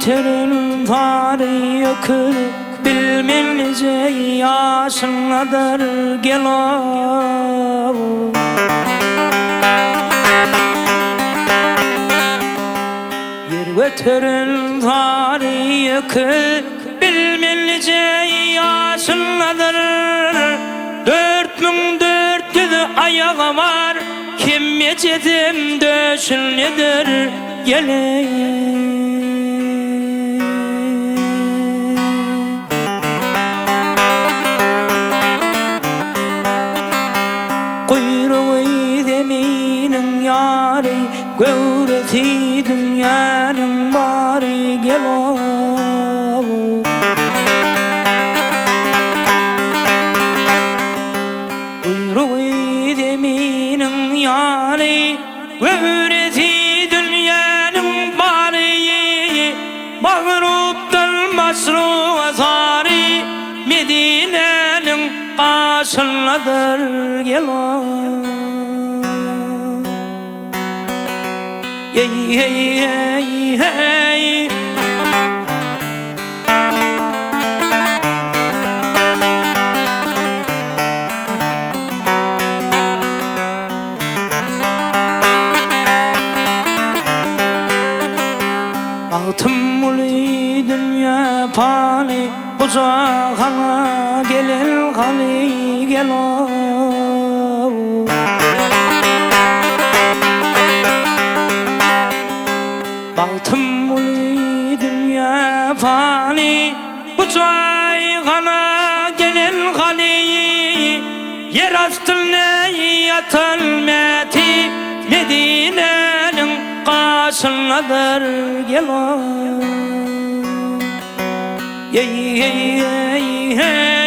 Yeterin fari yıkırık bilmelice yaşınladır gel o. Yeterin fari yıkırık bilmelice yaşınladır. 4400 ayağı var, kim mecedim döşünledir geleyim. Kuyruğu deminin yari, gövreti dünyanın bari gel o. Kuyruğu deminin yari, gövreti dünyanın bari. Mağruptan masru azari, Medine'nin karşıladır gel o. Hey hey hey hey. Altın uli dünya fani, uzakana gelin hali gel o. Altın uli dünya fani, uzakana gelin hali. Yer astına yatılmeti, Medine'nin karşıladır gel o. Hey hey hey hey.